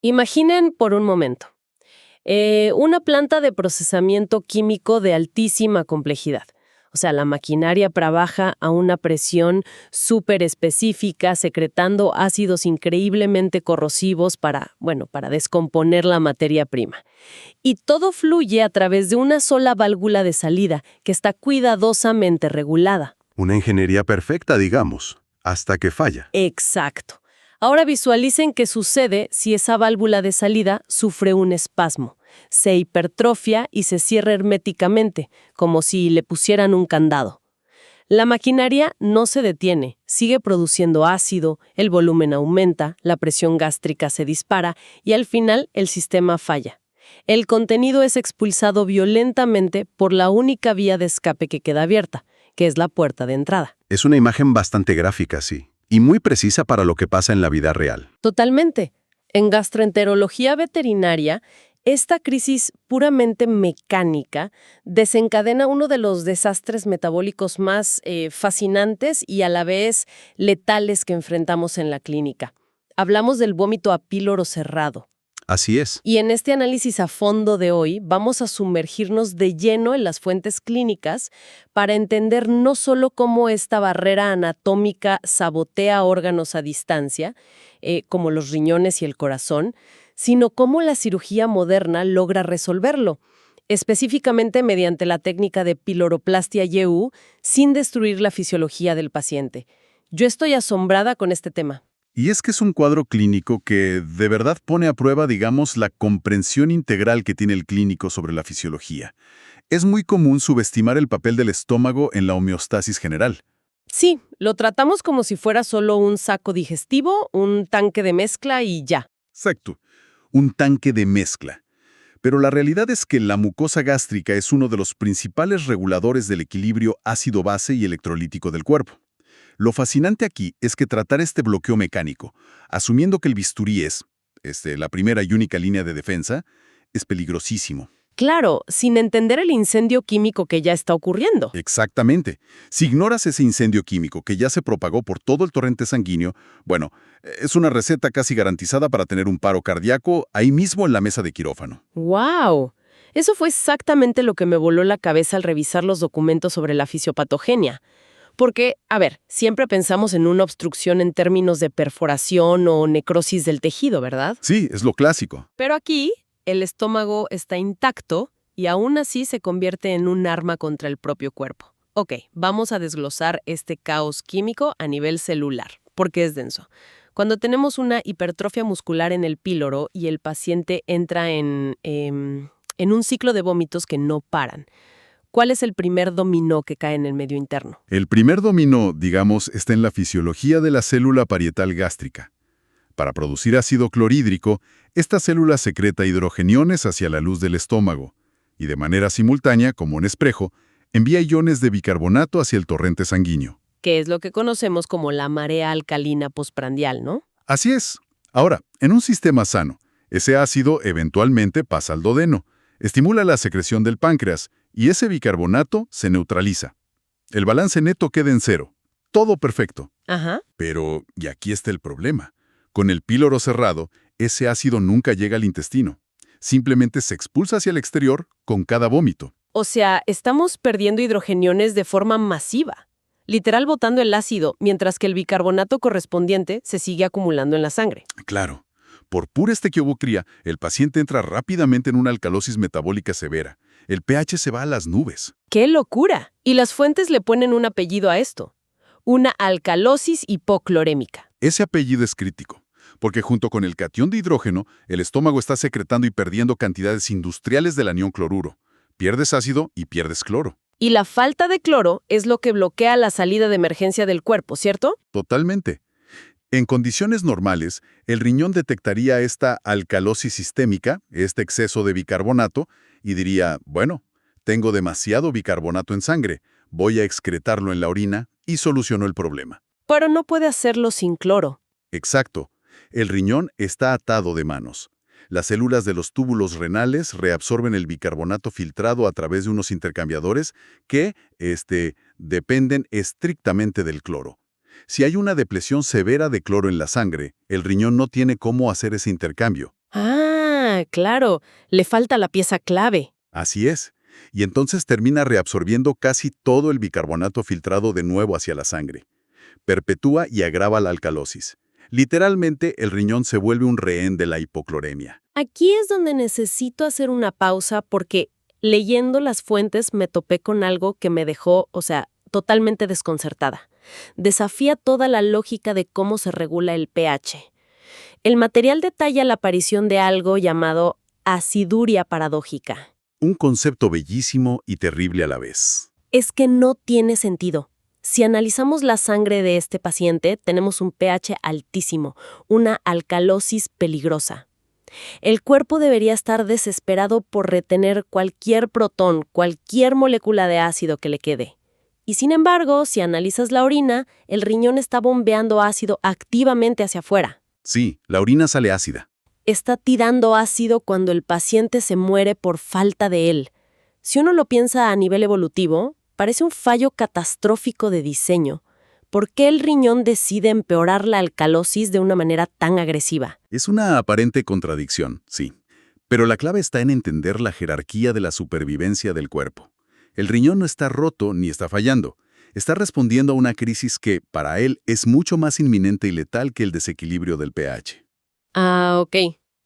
Imaginen por un momento una planta de procesamiento químico de altísima complejidad. O sea, la maquinaria trabaja a una presión súper específica, secretando ácidos increíblemente corrosivos para descomponer la materia prima. Y todo fluye a través de una sola válvula de salida que está cuidadosamente regulada. Una ingeniería perfecta, digamos, hasta que falla. Exacto. Ahora visualicen qué sucede si esa válvula de salida sufre un espasmo. Se hipertrofia y se cierra herméticamente, como si le pusieran un candado. La maquinaria no se detiene, sigue produciendo ácido, el volumen aumenta, la presión gástrica se dispara y al final el sistema falla. El contenido es expulsado violentamente por la única vía de escape que queda abierta, que es la puerta de entrada. Es una imagen bastante gráfica, sí, y muy precisa para lo que pasa en la vida real. Totalmente. En gastroenterología veterinaria, esta crisis puramente mecánica desencadena uno de los desastres metabólicos más fascinantes y a la vez letales que enfrentamos en la clínica. Hablamos del vómito a píloro cerrado. Así es. Y en este análisis a fondo de hoy vamos a sumergirnos de lleno en las fuentes clínicas para entender no solo cómo esta barrera anatómica sabotea órganos a distancia, como los riñones y el corazón, sino cómo la cirugía moderna logra resolverlo, específicamente mediante la técnica de piloroplastia YEU, sin destruir la fisiología del paciente. Yo estoy asombrada con este tema. Y es que es un cuadro clínico que de verdad pone a prueba, digamos, la comprensión integral que tiene el clínico sobre la fisiología. Es muy común subestimar el papel del estómago en la homeostasis general. Sí, lo tratamos como si fuera solo un saco digestivo, un tanque de mezcla y ya. Exacto, un tanque de mezcla. Pero la realidad es que la mucosa gástrica es uno de los principales reguladores del equilibrio ácido-base y electrolítico del cuerpo. Lo fascinante aquí es que tratar este bloqueo mecánico, asumiendo que el bisturí es la primera y única línea de defensa, es peligrosísimo. Claro, sin entender el incendio químico que ya está ocurriendo. Exactamente. Si ignoras ese incendio químico que ya se propagó por todo el torrente sanguíneo, bueno, es una receta casi garantizada para tener un paro cardíaco ahí mismo en la mesa de quirófano. ¡Wow! Eso fue exactamente lo que me voló la cabeza al revisar los documentos sobre la fisiopatogenia. Porque, siempre pensamos en una obstrucción en términos de perforación o necrosis del tejido, ¿verdad? Sí, es lo clásico. Pero aquí, el estómago está intacto y aún así se convierte en un arma contra el propio cuerpo. Ok, vamos a desglosar este caos químico a nivel celular, porque es denso. Cuando tenemos una hipertrofia muscular en el píloro y el paciente entra en un ciclo de vómitos que no paran, ¿cuál es el primer dominó que cae en el medio interno? El primer dominó, digamos, está en la fisiología de la célula parietal gástrica. Para producir ácido clorhídrico, esta célula secreta hidrogeniones hacia la luz del estómago y de manera simultánea, como en espejo, envía iones de bicarbonato hacia el torrente sanguíneo. Que es lo que conocemos como la marea alcalina postprandial, ¿no? Así es. Ahora, en un sistema sano, ese ácido eventualmente pasa al duodeno, estimula la secreción del páncreas y ese bicarbonato se neutraliza. El balance neto queda en cero. Todo perfecto. Ajá. Pero, y aquí está el problema. Con el píloro cerrado, ese ácido nunca llega al intestino. Simplemente se expulsa hacia el exterior con cada vómito. O sea, estamos perdiendo hidrogeniones de forma masiva. Literal botando el ácido, mientras que el bicarbonato correspondiente se sigue acumulando en la sangre. Claro. Por pura estequiobacteria, el paciente entra rápidamente en una alcalosis metabólica severa. El pH se va a las nubes. ¡Qué locura! Y las fuentes le ponen un apellido a esto. Una alcalosis hipoclorémica. Ese apellido es crítico, porque junto con el catión de hidrógeno, el estómago está secretando y perdiendo cantidades industriales del anión cloruro. Pierdes ácido y pierdes cloro. Y la falta de cloro es lo que bloquea la salida de emergencia del cuerpo, ¿cierto? Totalmente. En condiciones normales, el riñón detectaría esta alcalosis sistémica, este exceso de bicarbonato, y diría, bueno, tengo demasiado bicarbonato en sangre, voy a excretarlo en la orina y soluciono el problema. Pero no puede hacerlo sin cloro. Exacto. El riñón está atado de manos. Las células de los túbulos renales reabsorben el bicarbonato filtrado a través de unos intercambiadores que, dependen estrictamente del cloro. Si hay una depresión severa de cloro en la sangre, el riñón no tiene cómo hacer ese intercambio. Ah, claro, le falta la pieza clave. Así es. Y entonces termina reabsorbiendo casi todo el bicarbonato filtrado de nuevo hacia la sangre. Perpetúa y agrava la alcalosis. Literalmente, el riñón se vuelve un rehén de la hipocloremia. Aquí es donde necesito hacer una pausa porque leyendo las fuentes me topé con algo que me dejó, totalmente desconcertada. Desafía toda la lógica de cómo se regula el pH. El material detalla la aparición de algo llamado aciduria paradójica. Un concepto bellísimo y terrible a la vez. Es que no tiene sentido. Si analizamos la sangre de este paciente, tenemos un pH altísimo, una alcalosis peligrosa. El cuerpo debería estar desesperado por retener cualquier protón, cualquier molécula de ácido que le quede. Y sin embargo, si analizas la orina, el riñón está bombeando ácido activamente hacia afuera. Sí, la orina sale ácida. Está tirando ácido cuando el paciente se muere por falta de él. Si uno lo piensa a nivel evolutivo, parece un fallo catastrófico de diseño. ¿Por qué el riñón decide empeorar la alcalosis de una manera tan agresiva? Es una aparente contradicción, sí. Pero la clave está en entender la jerarquía de la supervivencia del cuerpo. El riñón no está roto ni está fallando. Está respondiendo a una crisis que, para él, es mucho más inminente y letal que el desequilibrio del pH. Ah, ok.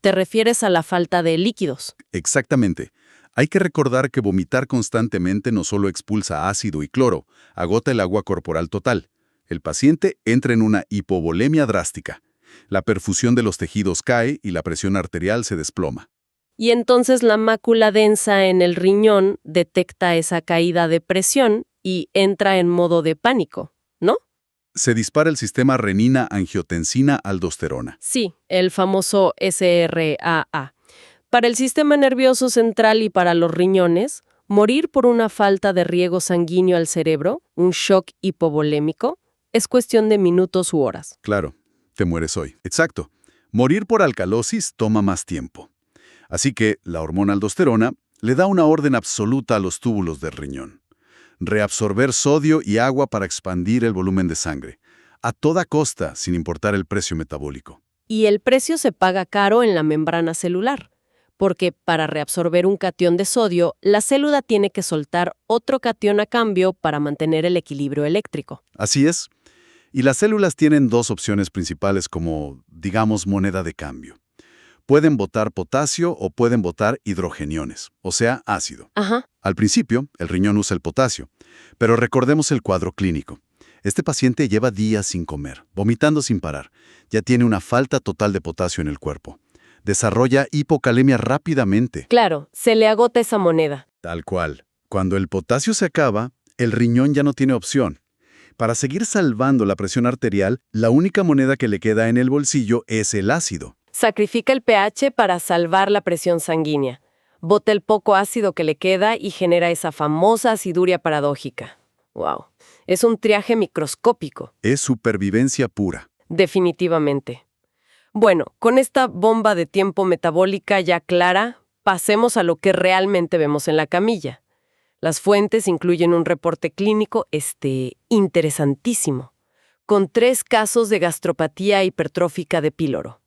¿Te refieres a la falta de líquidos? Exactamente. Hay que recordar que vomitar constantemente no solo expulsa ácido y cloro, agota el agua corporal total. El paciente entra en una hipovolemia drástica. La perfusión de los tejidos cae y la presión arterial se desploma. Y entonces la mácula densa en el riñón detecta esa caída de presión y entra en modo de pánico, ¿no? Se dispara el sistema renina-angiotensina-aldosterona. Sí, el famoso SRAA. Para el sistema nervioso central y para los riñones, morir por una falta de riego sanguíneo al cerebro, un shock hipovolémico, es cuestión de minutos u horas. Claro, te mueres hoy. Exacto. Morir por alcalosis toma más tiempo. Así que la hormona aldosterona le da una orden absoluta a los túbulos del riñón. Reabsorber sodio y agua para expandir el volumen de sangre. A toda costa, sin importar el precio metabólico. Y el precio se paga caro en la membrana celular, porque para reabsorber un catión de sodio, la célula tiene que soltar otro catión a cambio para mantener el equilibrio eléctrico. Así es. Y las células tienen dos opciones principales como, digamos, moneda de cambio. Pueden botar potasio o pueden botar hidrogeniones, o sea, ácido. Ajá. Al principio, el riñón usa el potasio, pero recordemos el cuadro clínico. Este paciente lleva días sin comer, vomitando sin parar. Ya tiene una falta total de potasio en el cuerpo. Desarrolla hipocalemia rápidamente. Claro, se le agota esa moneda. Tal cual. Cuando el potasio se acaba, el riñón ya no tiene opción. Para seguir salvando la presión arterial, la única moneda que le queda en el bolsillo es el ácido. Sacrifica el pH para salvar la presión sanguínea. Bota el poco ácido que le queda y genera esa famosa aciduria paradójica. ¡Wow! Es un triaje microscópico. Es supervivencia pura. Definitivamente. Bueno, con esta bomba de tiempo metabólica ya clara, pasemos a lo que realmente vemos en la camilla. Las fuentes incluyen un reporte clínico, interesantísimo, con 3 casos de gastropatía hipertrófica de píloro.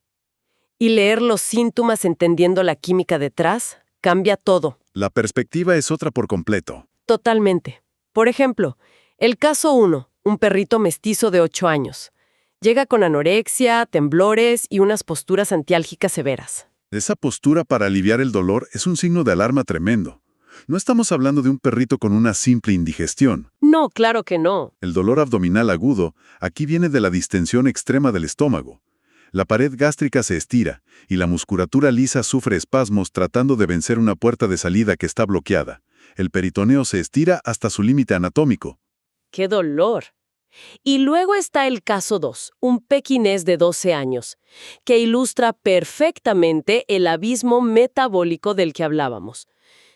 Y leer los síntomas entendiendo la química detrás cambia todo. La perspectiva es otra por completo. Totalmente. Por ejemplo, el caso 1, un perrito mestizo de 8 años. Llega con anorexia, temblores y unas posturas antiálgicas severas. Esa postura para aliviar el dolor es un signo de alarma tremendo. No estamos hablando de un perrito con una simple indigestión. No, claro que no. El dolor abdominal agudo aquí viene de la distensión extrema del estómago. La pared gástrica se estira y la musculatura lisa sufre espasmos tratando de vencer una puerta de salida que está bloqueada. El peritoneo se estira hasta su límite anatómico. ¡Qué dolor! Y luego está el caso 2, un pequinés de 12 años, que ilustra perfectamente el abismo metabólico del que hablábamos.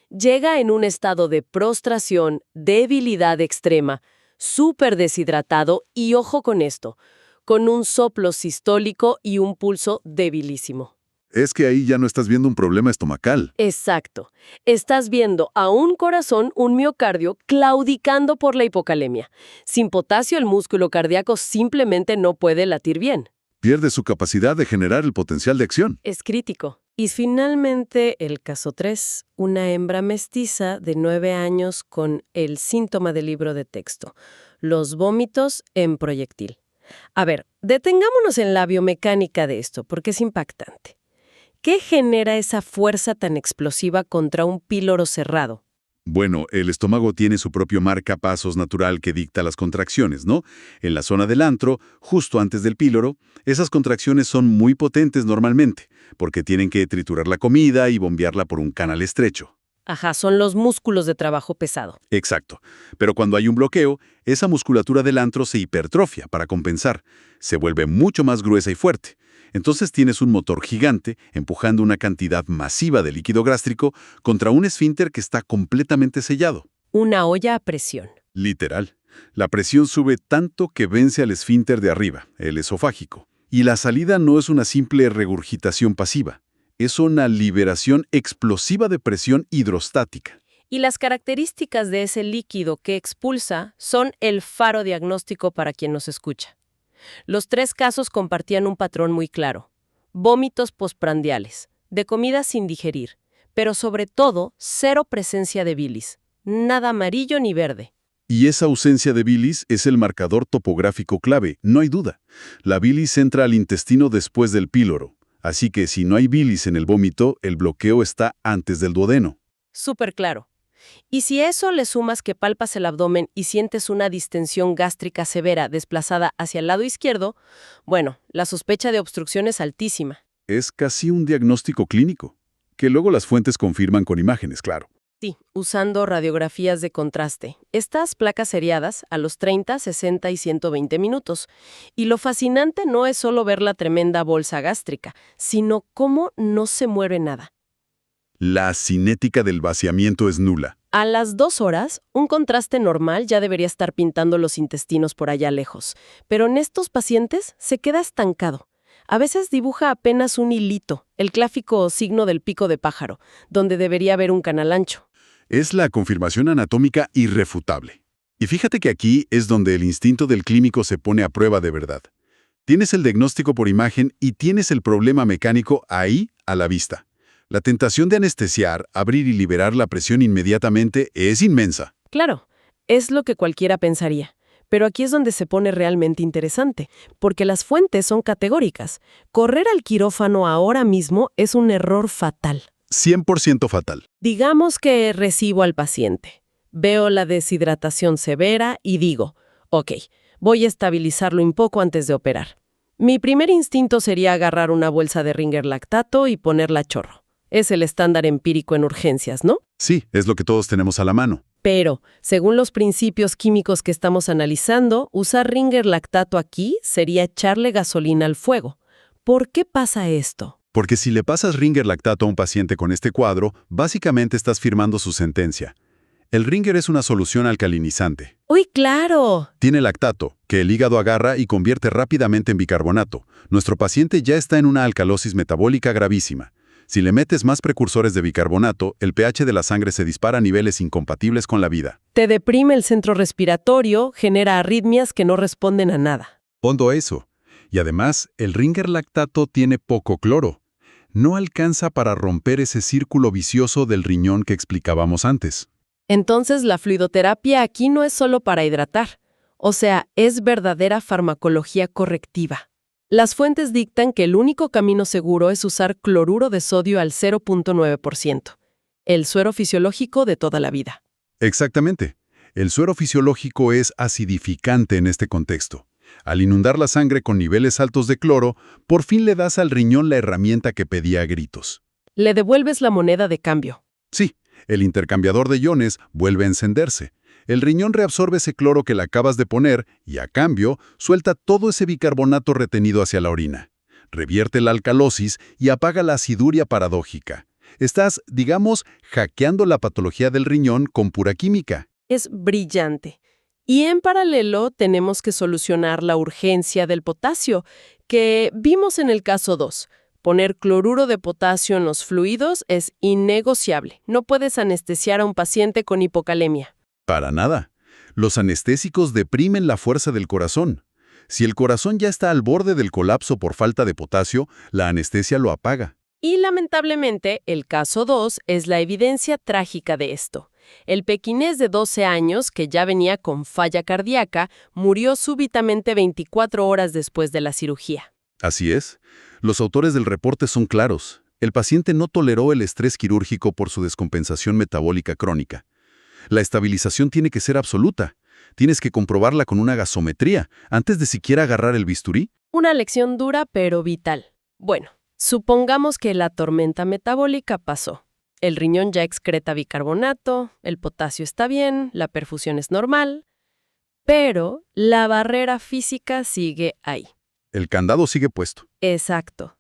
Llega en un estado de prostración, debilidad extrema, súper deshidratado y, ojo con esto, con un soplo sistólico y un pulso debilísimo. Es que ahí ya no estás viendo un problema estomacal. Exacto. Estás viendo a un corazón, un miocardio, claudicando por la hipocalemia. Sin potasio, el músculo cardíaco simplemente no puede latir bien. Pierde su capacidad de generar el potencial de acción. Es crítico. Y finalmente, el caso 3, una hembra mestiza de 9 años con el síntoma del libro de texto, los vómitos en proyectil. A ver, detengámonos en la biomecánica de esto, porque es impactante. ¿Qué genera esa fuerza tan explosiva contra un píloro cerrado? Bueno, el estómago tiene su propio marcapasos natural que dicta las contracciones, ¿no? En la zona del antro, justo antes del píloro, esas contracciones son muy potentes normalmente, porque tienen que triturar la comida y bombearla por un canal estrecho. Ajá, son los músculos de trabajo pesado. Exacto. Pero cuando hay un bloqueo, esa musculatura del antro se hipertrofia para compensar. Se vuelve mucho más gruesa y fuerte. Entonces tienes un motor gigante empujando una cantidad masiva de líquido gástrico contra un esfínter que está completamente sellado. Una olla a presión. Literal. La presión sube tanto que vence al esfínter de arriba, el esofágico. Y la salida no es una simple regurgitación pasiva. Es una liberación explosiva de presión hidrostática. Y las características de ese líquido que expulsa son el faro diagnóstico para quien nos escucha. Los 3 casos compartían un patrón muy claro: vómitos postprandiales, de comida sin digerir, pero sobre todo, cero presencia de bilis, nada amarillo ni verde. Y esa ausencia de bilis es el marcador topográfico clave, no hay duda. La bilis entra al intestino después del píloro, así que si no hay bilis en el vómito, el bloqueo está antes del duodeno. Súper claro. Y si a eso le sumas que palpas el abdomen y sientes una distensión gástrica severa desplazada hacia el lado izquierdo, bueno, la sospecha de obstrucción es altísima. Es casi un diagnóstico clínico, que luego las fuentes confirman con imágenes, claro. Sí, usando radiografías de contraste. Estas placas seriadas a los 30, 60 y 120 minutos. Y lo fascinante no es solo ver la tremenda bolsa gástrica, sino cómo no se mueve nada. La cinética del vaciamiento es nula. A las 2 horas, un contraste normal ya debería estar pintando los intestinos por allá lejos, pero en estos pacientes se queda estancado. A veces dibuja apenas un hilito, el clásico signo del pico de pájaro, donde debería haber un canal ancho. Es la confirmación anatómica irrefutable. Y fíjate que aquí es donde el instinto del clínico se pone a prueba de verdad. Tienes el diagnóstico por imagen y tienes el problema mecánico ahí, a la vista. La tentación de anestesiar, abrir y liberar la presión inmediatamente es inmensa. Claro, es lo que cualquiera pensaría. Pero aquí es donde se pone realmente interesante, porque las fuentes son categóricas. Correr al quirófano ahora mismo es un error fatal. 100% fatal. Digamos que recibo al paciente. Veo la deshidratación severa y digo, ok, voy a estabilizarlo un poco antes de operar. Mi primer instinto sería agarrar una bolsa de Ringer lactato y ponerla a chorro. Es el estándar empírico en urgencias, ¿no? Sí, es lo que todos tenemos a la mano. Pero, según los principios químicos que estamos analizando, usar Ringer lactato aquí sería echarle gasolina al fuego. ¿Por qué pasa esto? Porque si le pasas Ringer lactato a un paciente con este cuadro, básicamente estás firmando su sentencia. El Ringer es una solución alcalinizante. ¡Uy, claro! Tiene lactato, que el hígado agarra y convierte rápidamente en bicarbonato. Nuestro paciente ya está en una alcalosis metabólica gravísima. Si le metes más precursores de bicarbonato, el pH de la sangre se dispara a niveles incompatibles con la vida. Te deprime el centro respiratorio, genera arritmias que no responden a nada. Fondo eso. Y además, el Ringer lactato tiene poco cloro. No alcanza para romper ese círculo vicioso del riñón que explicábamos antes. Entonces, la fluidoterapia aquí no es solo para hidratar. O sea, es verdadera farmacología correctiva. Las fuentes dictan que el único camino seguro es usar cloruro de sodio al 0.9%, el suero fisiológico de toda la vida. Exactamente. El suero fisiológico es acidificante en este contexto. Al inundar la sangre con niveles altos de cloro, por fin le das al riñón la herramienta que pedía a gritos. Le devuelves la moneda de cambio. Sí, el intercambiador de iones vuelve a encenderse. El riñón reabsorbe ese cloro que le acabas de poner y, a cambio, suelta todo ese bicarbonato retenido hacia la orina. Revierte la alcalosis y apaga la aciduria paradójica. Estás, digamos, hackeando la patología del riñón con pura química. Es brillante. Y en paralelo tenemos que solucionar la urgencia del potasio, que vimos en el caso 2. Poner cloruro de potasio en los fluidos es innegociable. No puedes anestesiar a un paciente con hipocalemia. Para nada. Los anestésicos deprimen la fuerza del corazón. Si el corazón ya está al borde del colapso por falta de potasio, la anestesia lo apaga. Y lamentablemente, el caso 2 es la evidencia trágica de esto. El pequinés de 12 años, que ya venía con falla cardíaca, murió súbitamente 24 horas después de la cirugía. Así es. Los autores del reporte son claros. El paciente no toleró el estrés quirúrgico por su descompensación metabólica crónica. La estabilización tiene que ser absoluta. Tienes que comprobarla con una gasometría antes de siquiera agarrar el bisturí. Una lección dura pero vital. Bueno, supongamos que la tormenta metabólica pasó. El riñón ya excreta bicarbonato, el potasio está bien, la perfusión es normal, pero la barrera física sigue ahí. El candado sigue puesto. Exacto.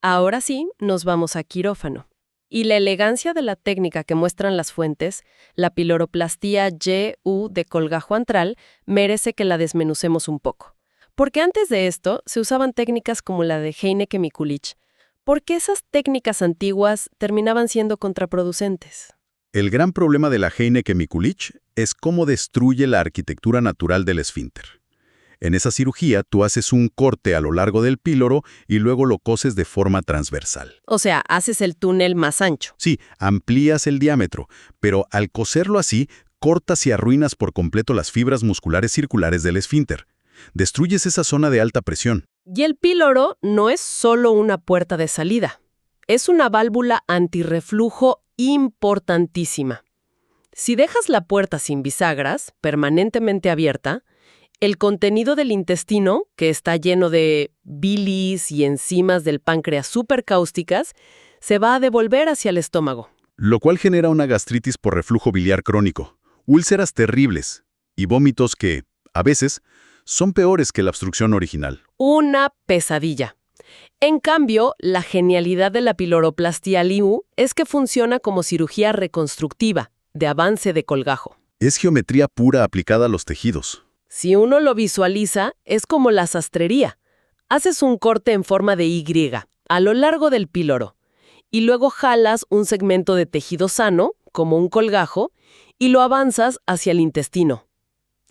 Ahora sí, nos vamos a quirófano. Y la elegancia de la técnica que muestran las fuentes, la piloroplastía YU de colgajo antral, merece que la desmenucemos un poco. Porque antes de esto se usaban técnicas como la de Heineke Mikulich, porque esas técnicas antiguas terminaban siendo contraproducentes. El gran problema de la Heineke Mikulich es cómo destruye la arquitectura natural del esfínter. En esa cirugía, tú haces un corte a lo largo del píloro y luego lo coses de forma transversal. O sea, haces el túnel más ancho. Sí, amplías el diámetro, pero al coserlo así, cortas y arruinas por completo las fibras musculares circulares del esfínter. Destruyes esa zona de alta presión. Y el píloro no es solo una puerta de salida. Es una válvula antirreflujo importantísima. Si dejas la puerta sin bisagras, permanentemente abierta, el contenido del intestino, que está lleno de bilis y enzimas del páncreas supercáusticas, se va a devolver hacia el estómago. Lo cual genera una gastritis por reflujo biliar crónico, úlceras terribles y vómitos que, a veces, son peores que la obstrucción original. Una pesadilla. En cambio, la genialidad de la piloroplastía LIU es que funciona como cirugía reconstructiva, de avance de colgajo. Es geometría pura aplicada a los tejidos. Si uno lo visualiza, es como la sastrería. Haces un corte en forma de Y a lo largo del píloro y luego jalas un segmento de tejido sano, como un colgajo, y lo avanzas hacia el intestino.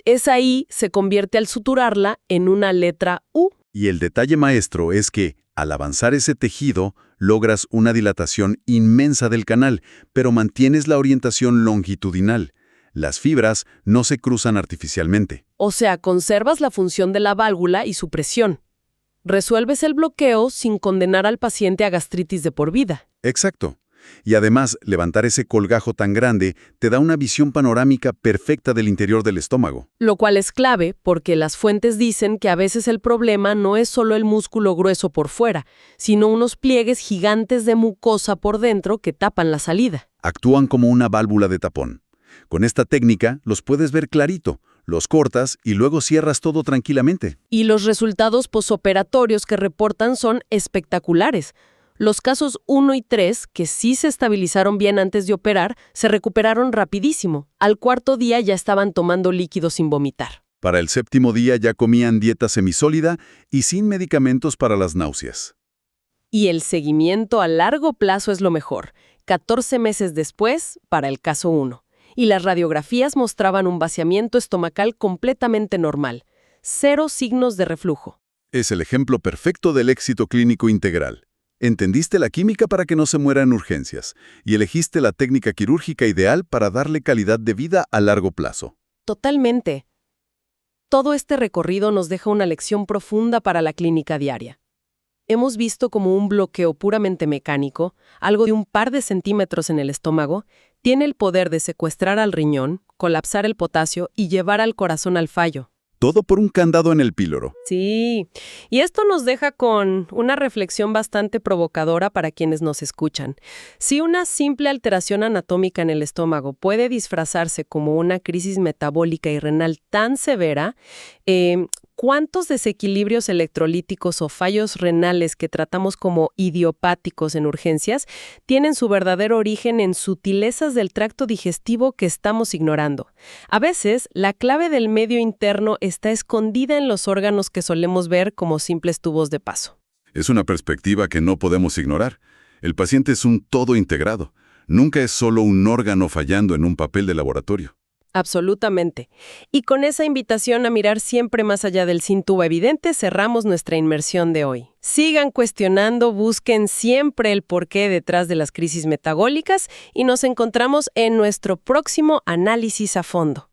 Esa I se convierte al suturarla en una letra U. Y el detalle maestro es que, al avanzar ese tejido, logras una dilatación inmensa del canal, pero mantienes la orientación longitudinal. Las fibras no se cruzan artificialmente. O sea, conservas la función de la válvula y su presión. Resuelves el bloqueo sin condenar al paciente a gastritis de por vida. Exacto. Y además, levantar ese colgajo tan grande te da una visión panorámica perfecta del interior del estómago. Lo cual es clave porque las fuentes dicen que a veces el problema no es solo el músculo grueso por fuera, sino unos pliegues gigantes de mucosa por dentro que tapan la salida. Actúan como una válvula de tapón. Con esta técnica los puedes ver clarito, los cortas y luego cierras todo tranquilamente. Y los resultados posoperatorios que reportan son espectaculares. Los casos 1 y 3, que sí se estabilizaron bien antes de operar, se recuperaron rapidísimo. Al cuarto día ya estaban tomando líquidos sin vomitar. Para el séptimo día ya comían dieta semisólida y sin medicamentos para las náuseas. Y el seguimiento a largo plazo es lo mejor. 14 meses después, para el caso 1. Y las radiografías mostraban un vaciamiento estomacal completamente normal. 0 signos de reflujo. Es el ejemplo perfecto del éxito clínico integral. Entendiste la química para que no se muera en urgencias y elegiste la técnica quirúrgica ideal para darle calidad de vida a largo plazo. Totalmente. Todo este recorrido nos deja una lección profunda para la clínica diaria. Hemos visto como un bloqueo puramente mecánico, algo de un par de centímetros en el estómago, tiene el poder de secuestrar al riñón, colapsar el potasio y llevar al corazón al fallo. Todo por un candado en el píloro. Sí, y esto nos deja con una reflexión bastante provocadora para quienes nos escuchan. Si una simple alteración anatómica en el estómago puede disfrazarse como una crisis metabólica y renal tan severa, ¿cuántos desequilibrios electrolíticos o fallos renales que tratamos como idiopáticos en urgencias tienen su verdadero origen en sutilezas del tracto digestivo que estamos ignorando? A veces, la clave del medio interno está escondida en los órganos que solemos ver como simples tubos de paso. Es una perspectiva que no podemos ignorar. El paciente es un todo integrado. Nunca es solo un órgano fallando en un papel de laboratorio. Absolutamente. Y con esa invitación a mirar siempre más allá del sin tubo evidente, cerramos nuestra inmersión de hoy. Sigan cuestionando, busquen siempre el porqué detrás de las crisis metagólicas y nos encontramos en nuestro próximo análisis a fondo.